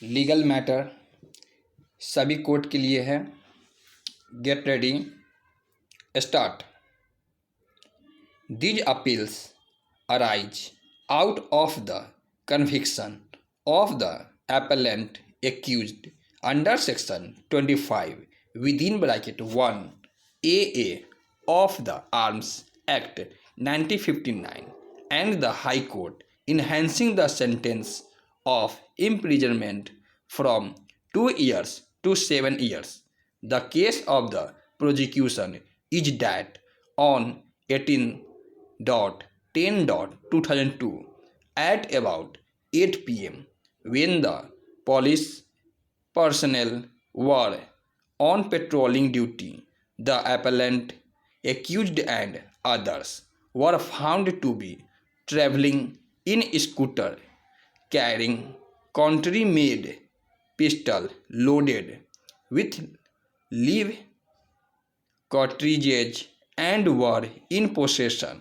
Legal matter सभी court के लिए है। Get ready, start. These appeals arise out of the conviction of the appellant accused under section 25 within bracket 1 AA of the Arms Act 1959 and the High Court enhancing the sentence of imprisonment from 2 years to 7 years. The case of the prosecution is that on 18.10.2002 at about 8 p.m. when the police personnel were on patrolling duty, the appellant, accused and others were found to be traveling in scooter carrying country-made pistol loaded with live cartridges and were in possession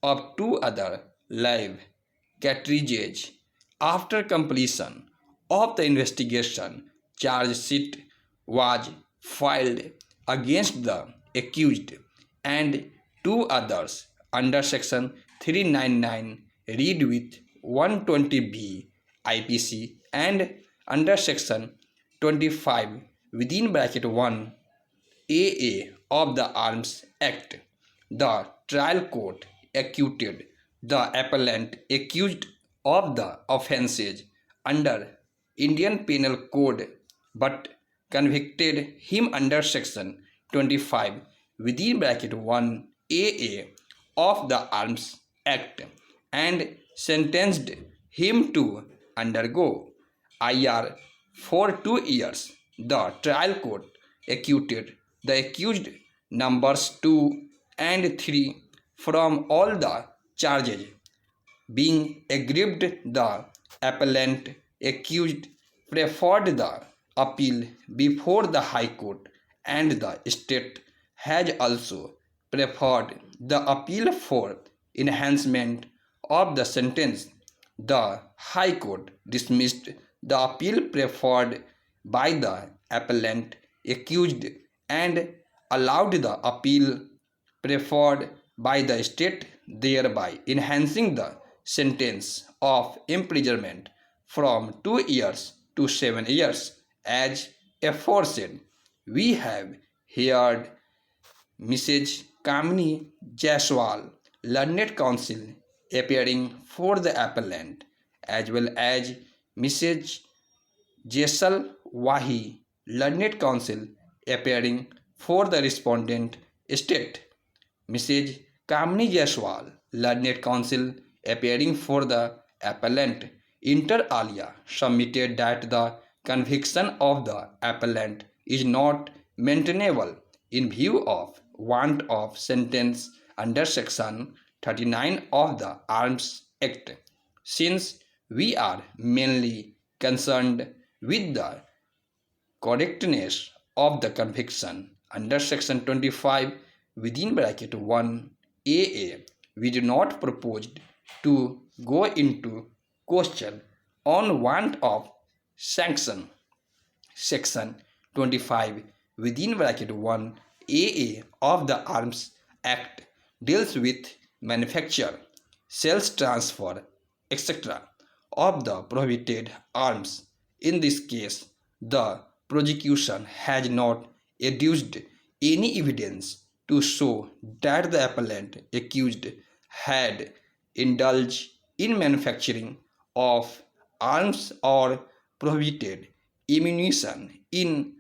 of 2 other live cartridges. After completion of the investigation, charge sheet was filed against the accused and 2 others under section 399 read with 120B IPC and under section 25 within bracket 1 AA of the Arms Act. The trial court acquitted the appellant accused of the offences under Indian Penal Code but convicted him under section 25 within bracket 1 AA of the Arms Act and sentenced him to undergo IR for 2 years. The trial court acquitted the accused numbers 2 and 3 from all the charges. Being aggrieved, the appellant accused preferred the appeal before the High Court and the state has also preferred the appeal for enhancement of the sentence. The High Court dismissed the appeal preferred by the appellant accused and allowed the appeal preferred by the state, thereby enhancing the sentence of imprisonment from 2 years to 7 years. As aforesaid, we have heard Mrs. Kamini Jaiswal, learned counsel, appearing for the appellant, as well as Mrs. Jaisal Wahi, learned counsel, appearing for the respondent state. Mrs. Kamini Jaiswal, learned counsel, appearing for the appellant, inter alia submitted that the conviction of the appellant is not maintainable in view of want of sentence under section 39 of the Arms Act. Since we are mainly concerned with the correctness of the conviction under section 25 within bracket 1 AA, we do not propose to go into question on want of sanction. Section 25 within bracket 1 AA of the Arms Act deals with manufacture, sales, transfer, etc. of the prohibited arms. In this case, the prosecution has not adduced any evidence to show that the appellant accused had indulged in manufacturing of arms or prohibited ammunition in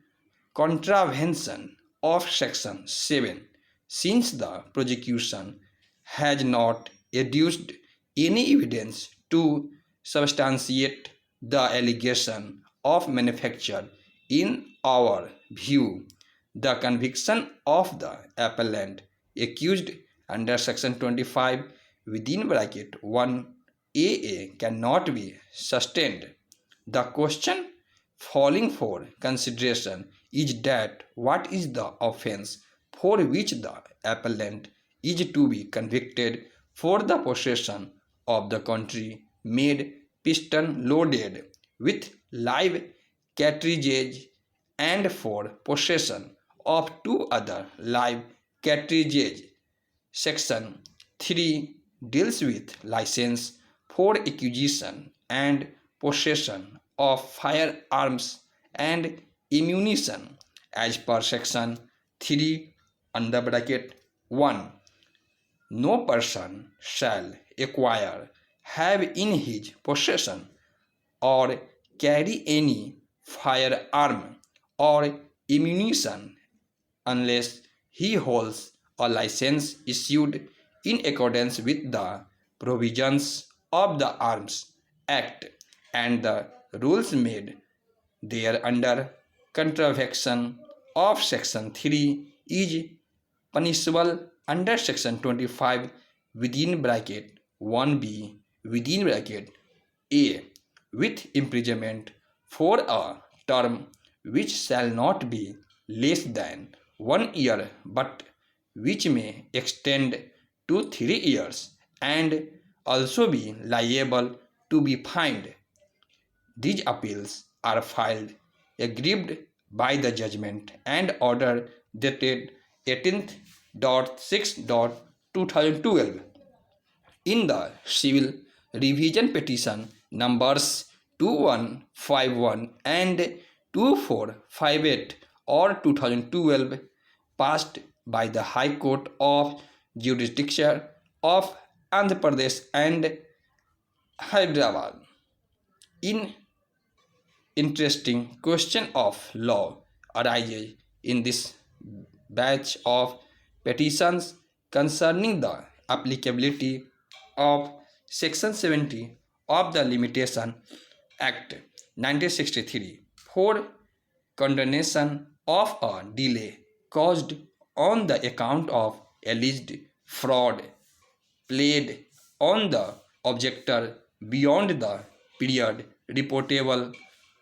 contravention of section 7. Since the prosecution has not adduced any evidence to substantiate the allegation of manufacture, in our view, the conviction of the appellant accused under section 25 within bracket 1 AA cannot be sustained. The question falling for consideration is that what is the offense for which the appellant is to be convicted for the possession of the country-made pistol loaded with live cartridges and for possession of two other live cartridges. Section 3 deals with license for acquisition and possession of firearms and ammunition as per section 3 under bracket 1. No person shall acquire, have in his possession, or carry any firearm or ammunition unless he holds a license issued in accordance with the provisions of the Arms Act and the rules made thereunder. Contravention of Section 3 is punishable under Section 25 within bracket 1b within bracket a with imprisonment for a term which shall not be less than 1 year but which may extend to 3 years and also be liable to be fined. These appeals are filed aggrieved by the judgment and order dated 18th.6.2012 in the civil revision petition numbers 2151 and 2458 or 2012 passed by the High Court of Jurisdiction of Andhra Pradesh and Hyderabad. In interesting question of law arises in this batch of petitions concerning the applicability of Section 70 of the Limitation Act 1963 for condonation of a delay caused on the account of alleged fraud played on the objector beyond the period reportable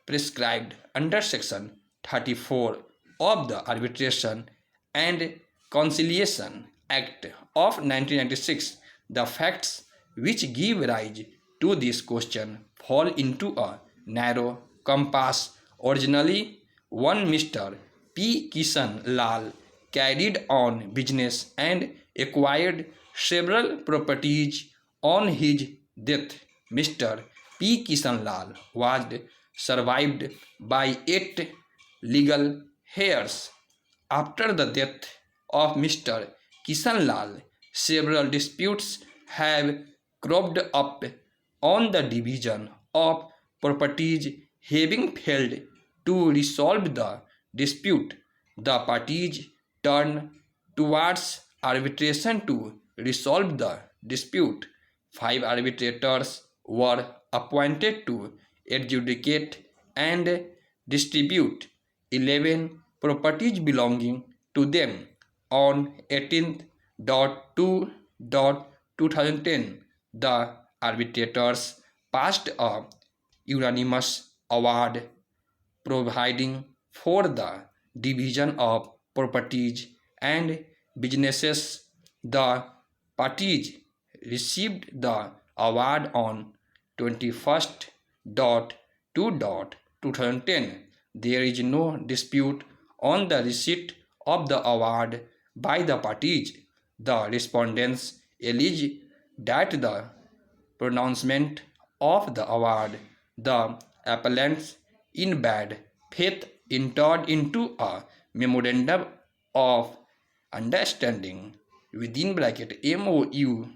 prescribed under Section 34 of the Arbitration and Conciliation Act of 1996. The facts which give rise to this question fall into a narrow compass. Originally, one Mr. P. Kishan Lal carried on business and acquired several properties. On his death, Mr. P. Kishan Lal was survived by 8 legal heirs. After the death of Mr. Kishan Lal, several disputes have cropped up on the division of properties. Having failed to resolve the dispute, the parties turned towards arbitration to resolve the dispute. 5 arbitrators were appointed to adjudicate and distribute 11 properties belonging to them. On 18th.2.2010, the arbitrators passed a unanimous award providing for the division of properties and businesses. The parties received the award on 21st.2.2010. There is no dispute on the receipt of the award by the parties. The respondents allege that the pronouncement of the award, the appellants in bad faith entered into a memorandum of understanding within bracket MOU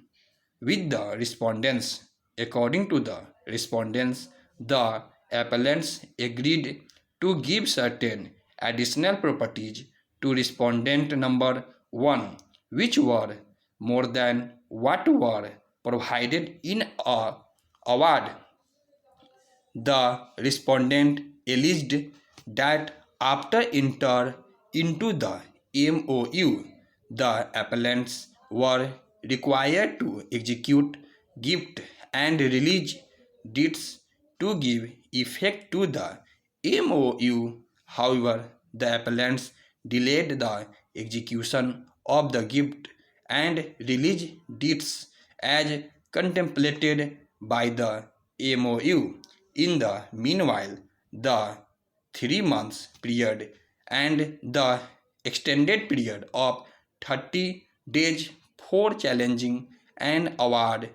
with the respondents. According to the respondents, the appellants agreed to give certain additional properties to respondent number 1, which were more than what were provided in a award. The respondent alleged that after enter into the MOU, the appellants were required to execute gift and release deeds to give effect to the MOU. However, the appellants delayed the execution of the gift and release deeds as contemplated by the MOU. In the meanwhile, the 3 months period and the extended period of 30 days for challenging an award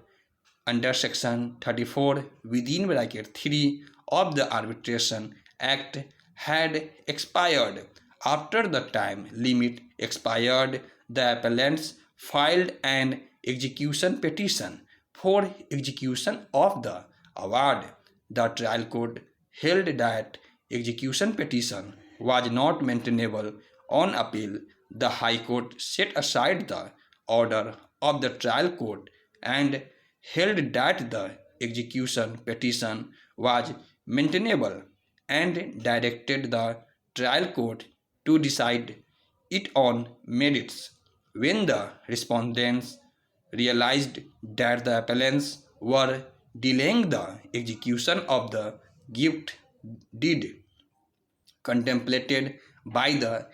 under section 34 within bracket 3 of the Arbitration Act had expired. After the time limit expired, the appellants filed an execution petition for execution of the award. The trial court held that execution petition was not maintainable on appeal. The High Court set aside the order of the trial court and held that the execution petition was maintainable and directed the trial court to decide it on merits. When the respondents realized that the appellants were delaying the execution of the gift deed contemplated by the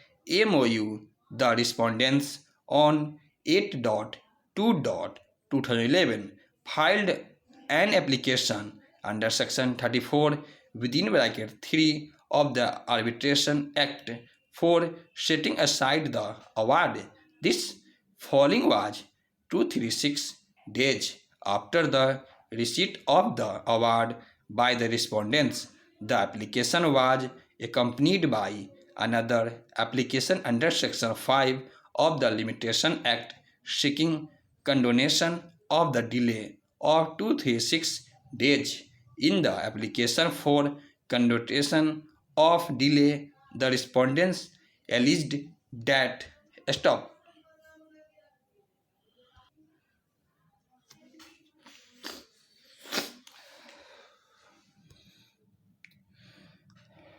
MOU, the respondents on 8.2.2011 filed an application under section 34 within bracket 3 of the Arbitration Act for setting aside the award. This filing was 236 days after the receipt of the award by the respondents. The application was accompanied by another application under section 5 of the Limitation Act seeking condonation of the delay of 236 days. In the application for condonation of delay, the respondents alleged that stop